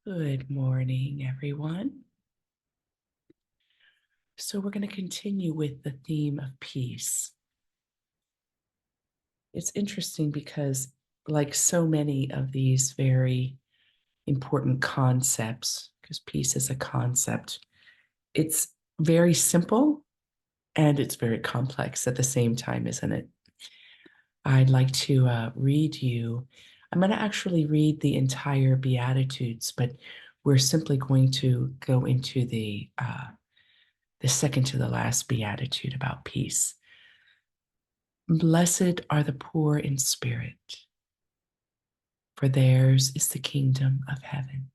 Good morning, everyone. So, we're going to continue with the theme of peace. It's interesting because, like so many of these very important concepts, because peace is a concept, it's very simple and it's very complex at the same time, isn't it? I'd like to read you. I'm going to actually read the entire Beatitudes, but we're simply going to go into the second to the last beatitude about peace. Blessed are the poor in spirit, for theirs is the kingdom of heaven.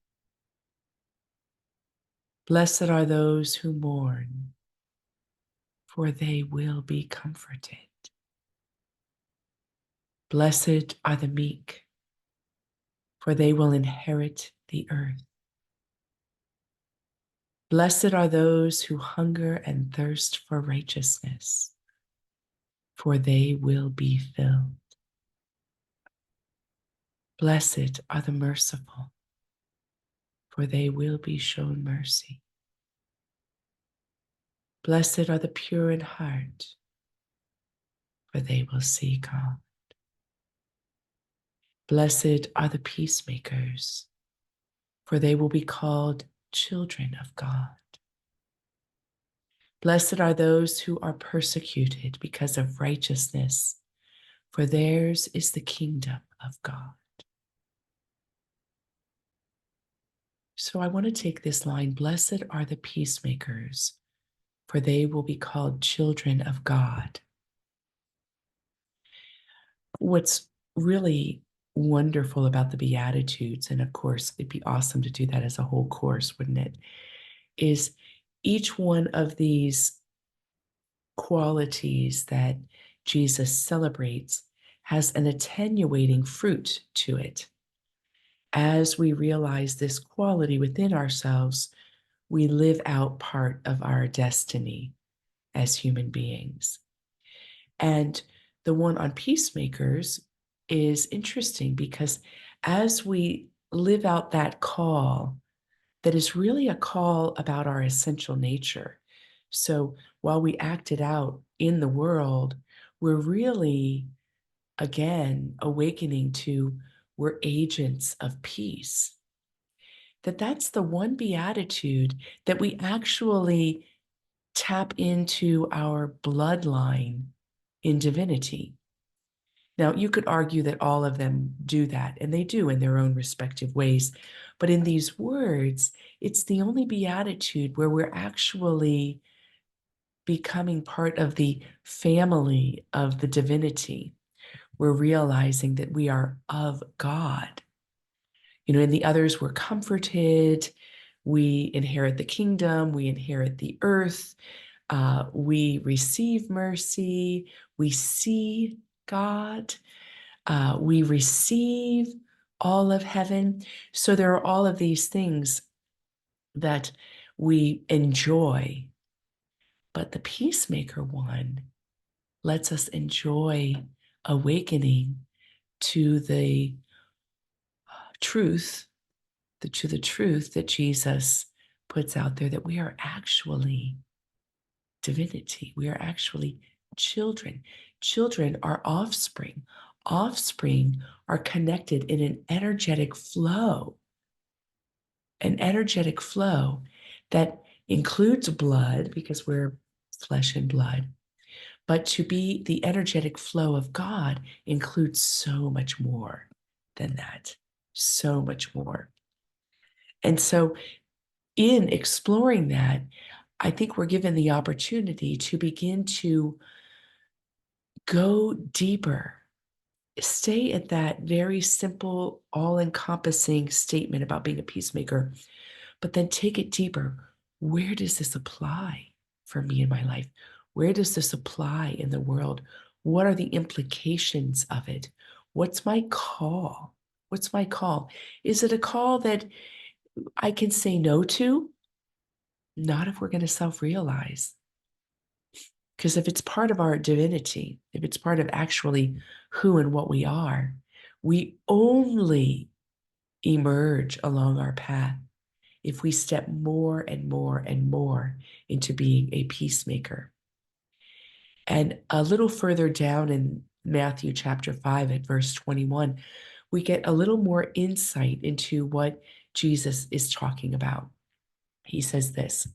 Blessed are those who mourn, for they will be comforted. Blessed are the meek, for they will inherit the earth. Blessed are those who hunger and thirst for righteousness, for they will be filled. Blessed are the merciful, for they will be shown mercy. Blessed are the pure in heart, for they will see God. Blessed are the peacemakers, for they will be called children of God. Blessed are those who are persecuted because of righteousness, for theirs is the kingdom of God. So I want to take this line, blessed are the peacemakers, for they will be called children of God. What's really wonderful about the Beatitudes, and of course, it'd be awesome to do that as a whole course, wouldn't it? Is each one of these qualities that Jesus celebrates has an attenuating fruit to it. As we realize this quality within ourselves, we live out part of our destiny as human beings. And the one on peacemakers is interesting because as we live out that call, that is really a call about our essential nature. So while we act it out in the world, we're really, again, awakening to we're agents of peace. That's the one beatitude that we actually tap into our bloodline in divinity. Now, you could argue that all of them do that, and they do in their own respective ways. But in these words, it's the only beatitude where we're actually becoming part of the family of the divinity. We're realizing that we are of God. In the others, we're comforted. We inherit the kingdom. We inherit the earth. We receive mercy. We see God. We receive all of heaven. So there are all of these things that we enjoy. But the peacemaker one lets us enjoy awakening to the truth, to the truth that Jesus puts out there, that we are actually divinity. We are actually children. Children are offspring. Offspring are connected in an energetic flow that includes blood because we're flesh and blood. But to be the energetic flow of God includes so much more than that, so much more. And so, in exploring that, I think we're given the opportunity to begin to go deeper. Stay at that very simple, all encompassing statement about being a peacemaker, but then take it deeper. Where does this apply for me in my life? Where does this apply in the world? What are the implications of it? What's my call? What's my call? Is it a call that I can say no to? Not if we're going to self realize. Because if it's part of our divinity, if it's part of actually who and what we are, we only emerge along our path if we step more and more and more into being a peacemaker. And a little further down in Matthew chapter 5 at verse 21, we get a little more insight into what Jesus is talking about. He says this: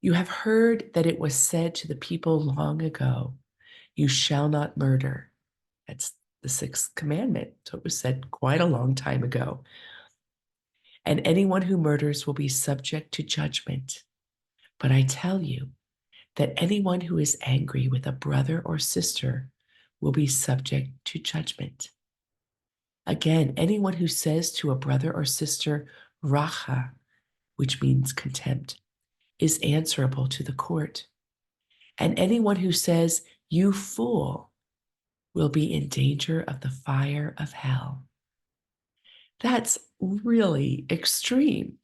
"You have heard that it was said to the people long ago, 'You shall not murder.'" That's the sixth commandment. So it was said quite a long time ago. "And anyone who murders will be subject to judgment. But I tell you that anyone who is angry with a brother or sister will be subject to judgment. Again, anyone who says to a brother or sister, racha, which means contempt, is answerable to the court. And anyone who says, you fool, will be in danger of the fire of hell." That's really extreme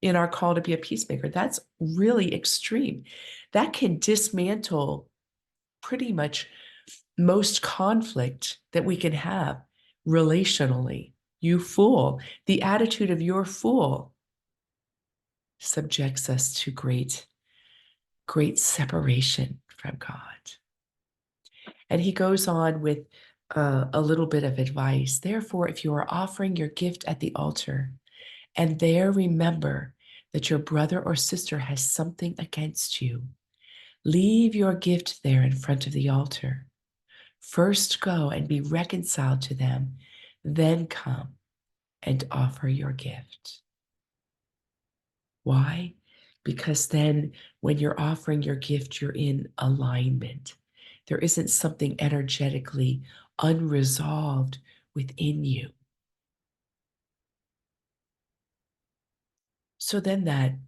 in our call to be a peacemaker. That's really extreme. That can dismantle pretty much most conflict that we can have relationally. You fool. The attitude of your fool subjects us to great, great separation from God. And he goes on with a little bit of advice. "Therefore, if you are offering your gift at the altar and there remember that your brother or sister has something against you, leave your gift there in front of the altar. First go and be reconciled to them, then come and offer your gift." Why? Because then when you're offering your gift, you're in alignment. There isn't something energetically unresolved within you. So then that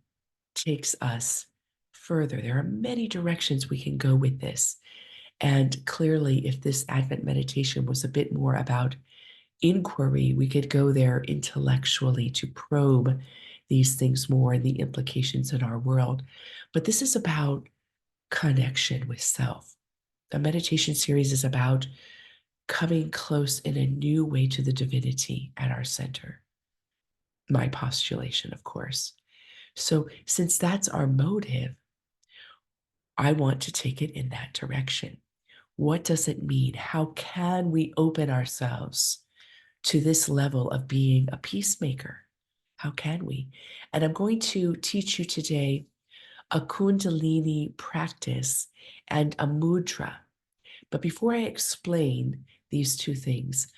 takes us further. There are many directions we can go with this. And clearly, if this Advent meditation was a bit more about inquiry, we could go there intellectually to probe these things more and the implications in our world. But this is about connection with self. The meditation series is about coming close in a new way to the divinity at our center. My postulation, of course. So, since that's our motive, I want to take it in that direction. What does it mean? How can we open ourselves to this level of being a peacemaker? How can we? And I'm going to teach you today a Kundalini practice and a mudra. But before I explain these two things,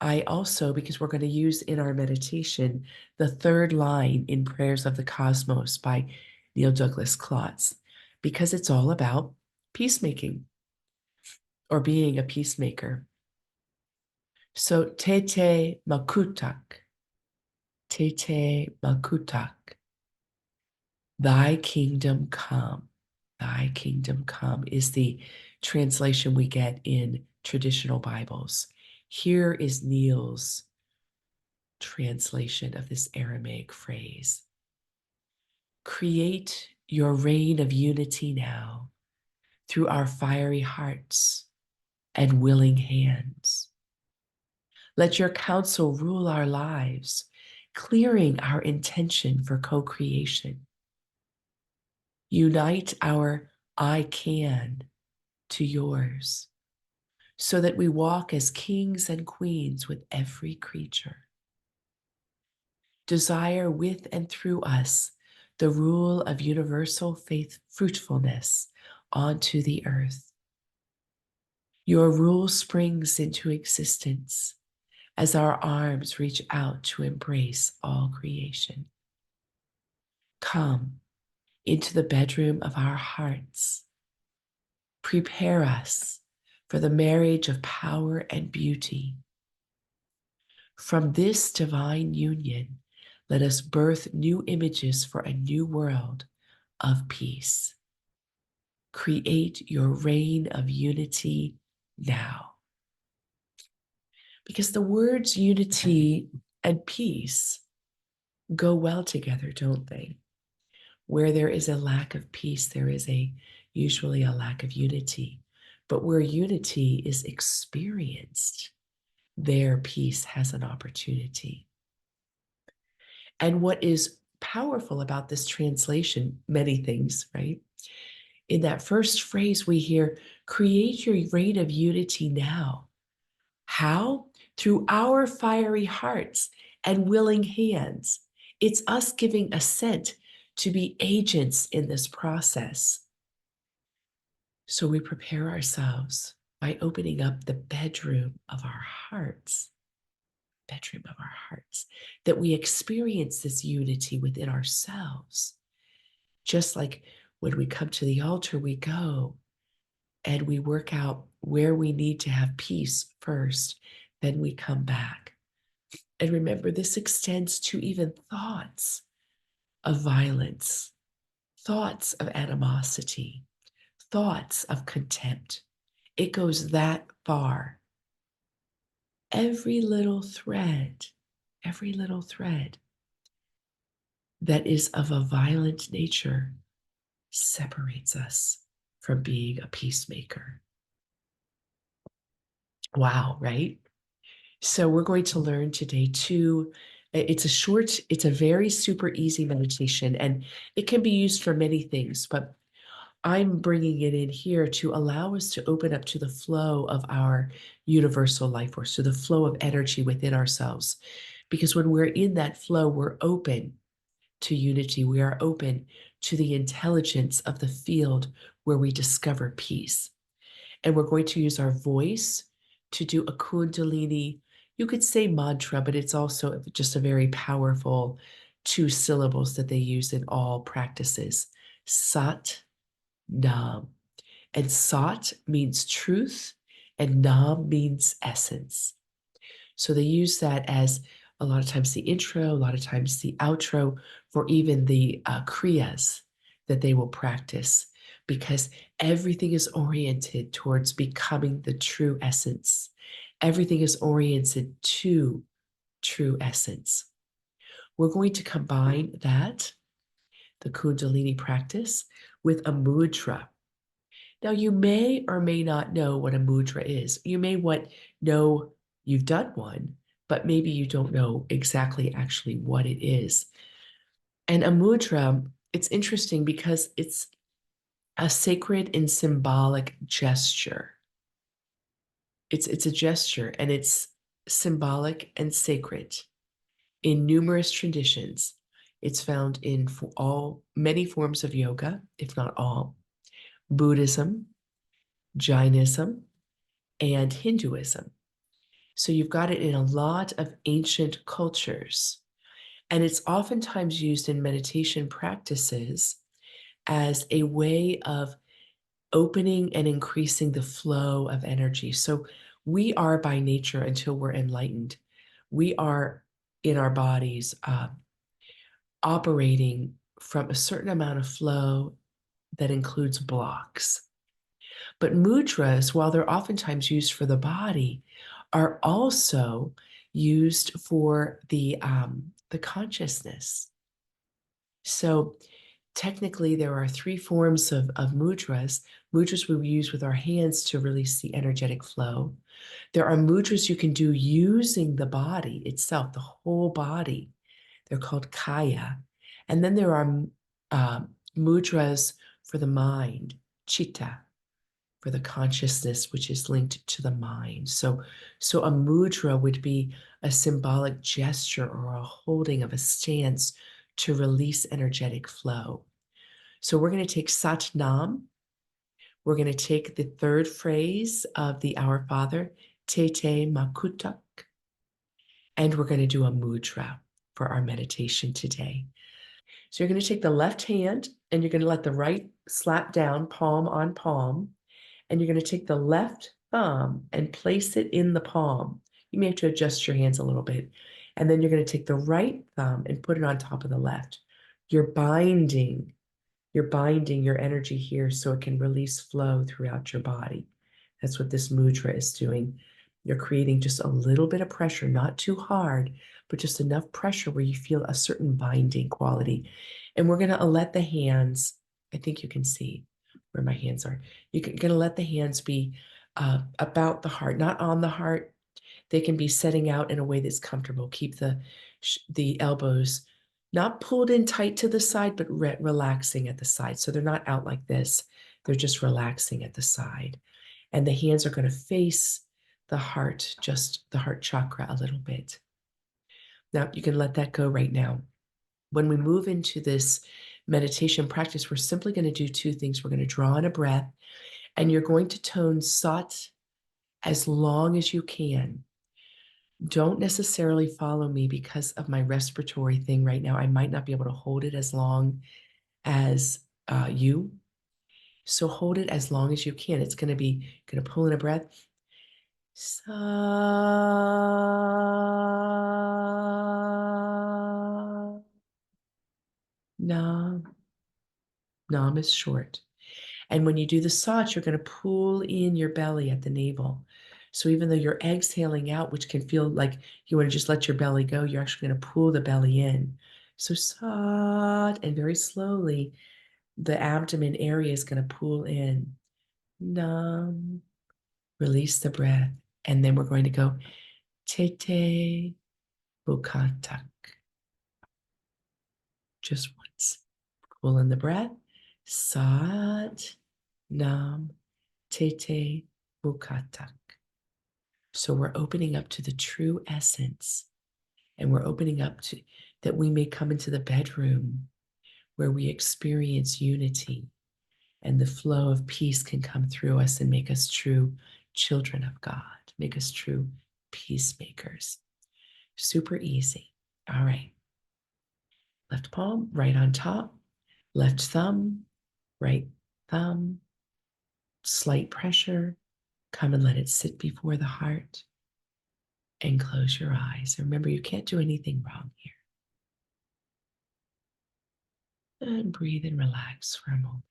I also, because we're going to use in our meditation the third line in Prayers of the Cosmos by Neil Douglas Klotz, because it's all about peacemaking or being a peacemaker. So, Tete Makutak, Tete Makutak, thy kingdom come, thy kingdom come is the translation we get in traditional Bibles. Here is Neil's translation of this Aramaic phrase. Create your reign of unity now through our fiery hearts and willing hands. Let your counsel rule our lives, clearing our intention for co-creation. Unite our I can to yours, so that we walk as kings and queens with every creature. Desire with and through us the rule of universal faith fruitfulness onto the earth. Your rule springs into existence as our arms reach out to embrace all creation. Come into the bedroom of our hearts. Prepare us for the marriage of power and beauty. From this divine union, let us birth new images for a new world of peace. Create your reign of unity now. Because the words unity and peace go well together, don't they? Where there is a lack of peace, there is usually a lack of unity. But where unity is experienced, there peace has an opportunity. And what is powerful about this translation, many things, right? In that first phrase, we hear, create your rate of unity now. How? Through our fiery hearts and willing hands. It's us giving assent to be agents in this process. So we prepare ourselves by opening up the bedroom of our hearts, that we experience this unity within ourselves. Just like when we come to the altar, we go and we work out where we need to have peace first, then we come back. And remember, this extends to even thoughts of violence, thoughts of animosity, thoughts of contempt. It goes that far. Every little thread that is of a violent nature separates us from being a peacemaker. Wow, right? So we're going to learn today too. It's a very super easy meditation, and it can be used for many things, but I'm bringing it in here to allow us to open up to the flow of our universal life force, to the flow of energy within ourselves. Because when we're in that flow, we're open to unity. We are open to the intelligence of the field where we discover peace. And we're going to use our voice to do a Kundalini. You could say mantra, but it's also just a very powerful 2 syllables that they use in all practices. Sat Nam. And Sat means truth, and Nam means essence. So they use that as a lot of times the intro, a lot of times the outro for even the kriyas that they will practice, because everything is oriented towards becoming the true essence. Everything is oriented to true essence. We're going to combine that, the Kundalini practice, with a mudra. Now, you may or may not know what a mudra is. You may know you've done one, but maybe you don't know exactly actually what it is. And a mudra, it's interesting because it's a sacred and symbolic gesture. It's a gesture, and it's symbolic and sacred in numerous traditions. It's found in many forms of yoga, if not all, Buddhism, Jainism, and Hinduism. So you've got it in a lot of ancient cultures. And it's oftentimes used in meditation practices as a way of opening and increasing the flow of energy. So we are by nature, until we're enlightened, we are in our bodies operating from a certain amount of flow that includes blocks. But mudras, while they're oftentimes used for the body, are also used for the consciousness. So technically, there are 3 forms of mudras. Mudras we use with our hands to release the energetic flow. There are mudras you can do using the body itself, the whole body. They're called kaya. And then there are mudras for the mind, chitta, for the consciousness, which is linked to the mind. So a mudra would be a symbolic gesture or a holding of a stance to release energetic flow. So we're going to take Sat Nam. We're going to take the 3rd phrase of the Our Father, Te Te Makutak, and we're going to do a mudra for our meditation today. So you're going to take the left hand and you're going to let the right slap down, palm on palm. And you're going to take the left thumb and place it in the palm. You may have to adjust your hands a little bit. And then you're going to take the right thumb and put it on top of the left. You're binding your energy here so it can release flow throughout your body. That's what this mudra is doing. You're creating just a little bit of pressure, not too hard, but just enough pressure where you feel a certain binding quality. And we're going to let the hands, I think you can see where my hands are. You're going to let the hands be about the heart, not on the heart. They can be setting out in a way that's comfortable. Keep the elbows Not pulled in tight to the side, but relaxing at the side. So they're not out like this. They're just relaxing at the side. And the hands are going to face the heart, just the heart chakra a little bit. Now you can let that go right now. When we move into this meditation practice, we're simply going to do two things. We're going to draw in a breath, and you're going to tone Sat as long as you can. Don't necessarily follow me because of my respiratory thing right now. I might not be able to hold it as long as you. So hold it as long as you can. It's going to be, going to pull in a breath. Sa, nam. Nam is short. And when you do the Sat, you're going to pull in your belly at the navel. So even though you're exhaling out, which can feel like you want to just let your belly go, you're actually going to pull the belly in. So Sat, and very slowly, the abdomen area is going to pull in. Nam. Release the breath. And then we're going to go Tete Bukatak. Just once. Pull in the breath. Sat Nam Tete Bukatak. So we're opening up to the true essence, and we're opening up to that we may come into the bedroom where we experience unity, and the flow of peace can come through us and make us true children of God, make us true peacemakers. Super easy. All right. Left palm, right on top, left thumb, right thumb, slight pressure. Come and let it sit before the heart and close your eyes. Remember, you can't do anything wrong here. And breathe and relax for a moment.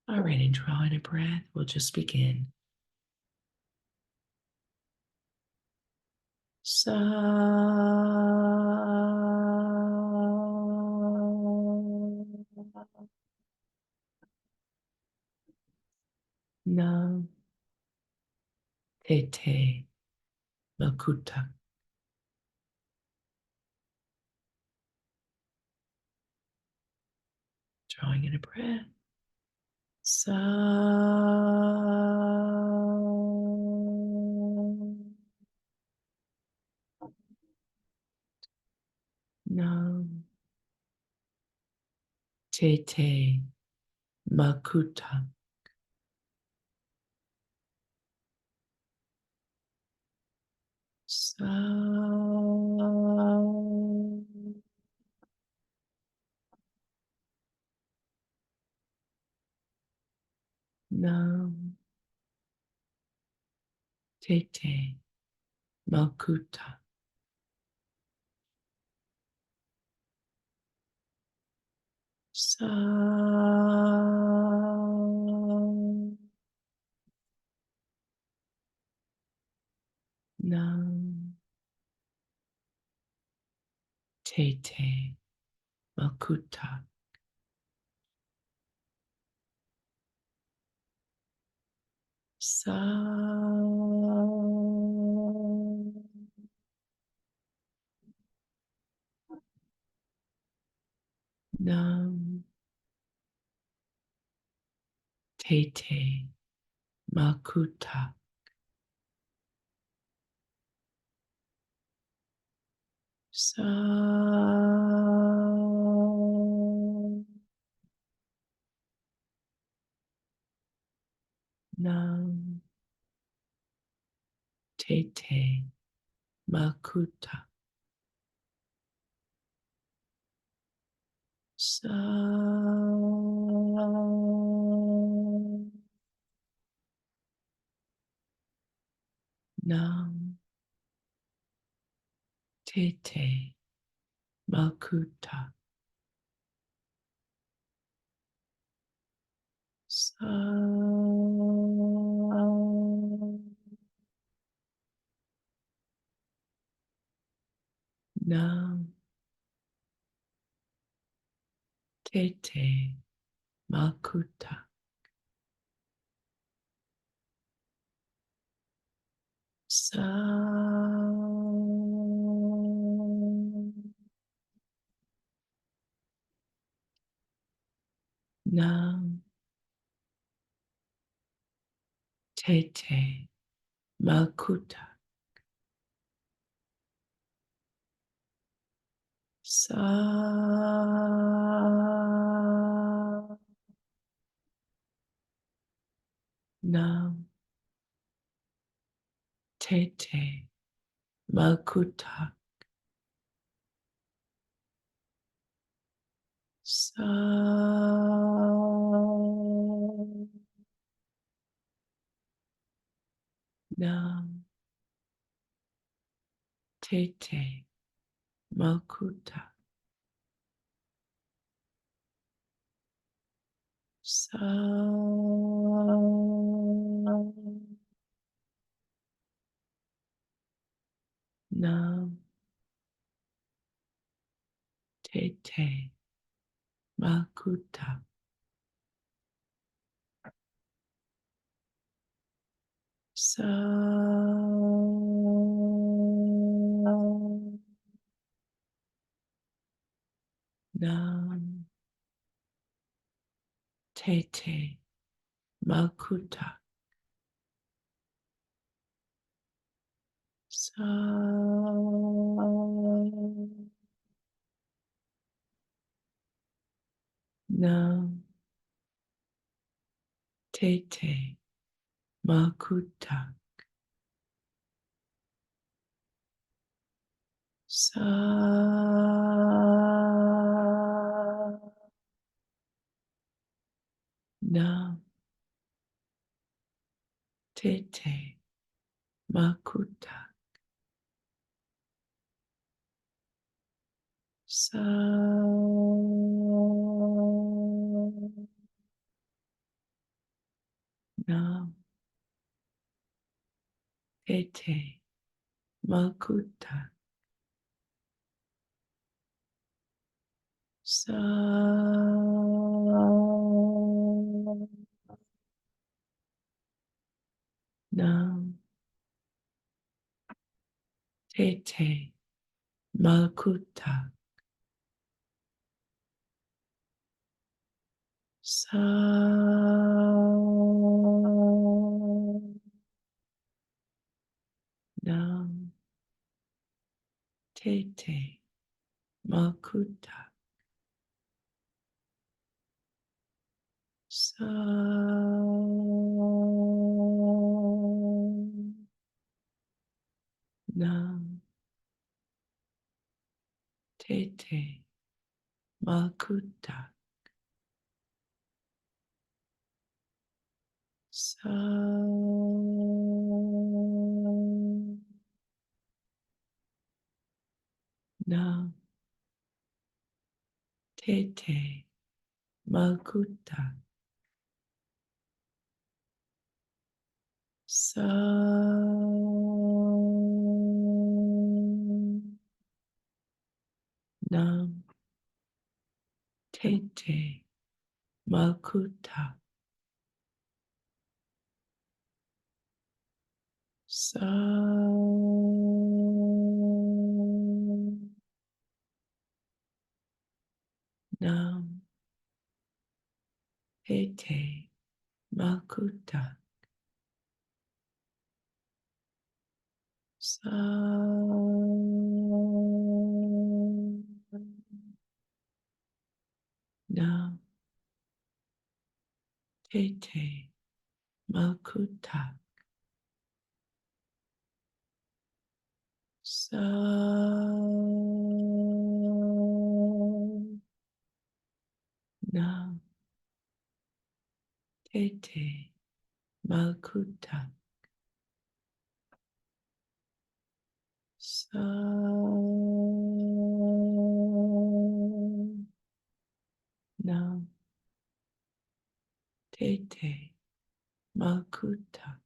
All right, and draw in a breath. We'll just begin. Sa Nam Tete Makuta. Drawing in a breath. Sa Nam Tete Makuta. Sa Nam Tete Makuta. Sa Nam Tete Makuta. Sa Nam Tete Makuta. Sa Nam Tete Makuta. Sa Nam Tete Makuta. Sa Nam Tete Malkuta. Sa Nam Tete Malkuta. Sa Nam Tete Malkuta. Sa Nam Tete Malkuta. Sa Nam Tete Malkuta. Sa Nam Tete Malkuta. Sa Nam Tete Malkuta. Sa Nam Tete Malkuta. Sa Nam Tete Malkuta. Sa Nam Tete Malkuta. Sa Nam Tete Malkuta. Sa Nam Tete Malkuta. Sa Nam Tete Malkuta. Sa Nam Tete Malkuta. Sa Nam Tete Malkuta. Sa Nam Tete Malkuta. Sa Nam Tete Malkuta. Sa Nam Tete Malkuta.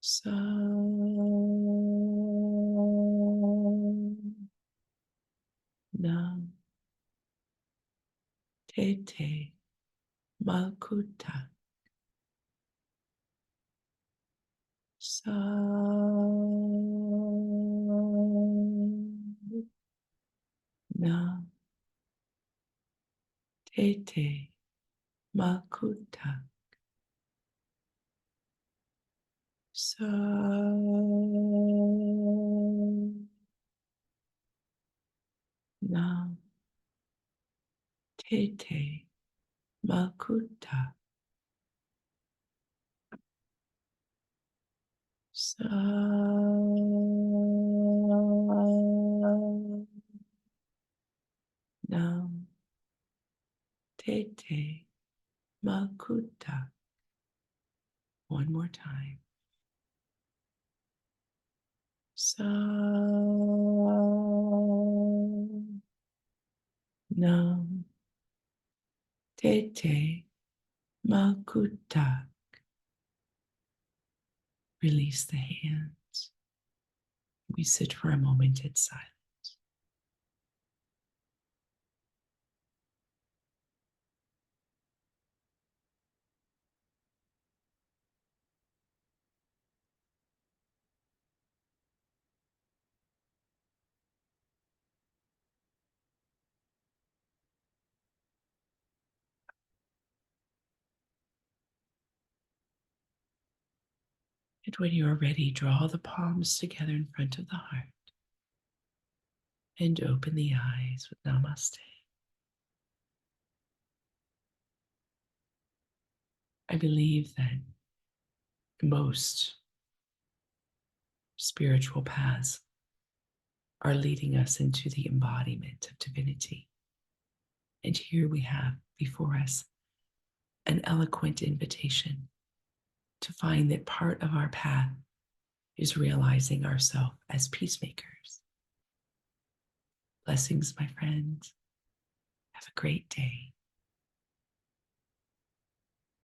Sa Nam te te makuta sa. Nam te te makuta sa. Nam te te makuta sa. Nam te te makuta. One more time. Sa. Nam te te makuta. Release the hands. We sit for a moment in silence. And when you are ready, draw the palms together in front of the heart and open the eyes with namaste. I believe that most spiritual paths are leading us into the embodiment of divinity. And here we have before us an eloquent invitation to find that part of our path is realizing ourselves as peacemakers. Blessings, my friends. Have a great day.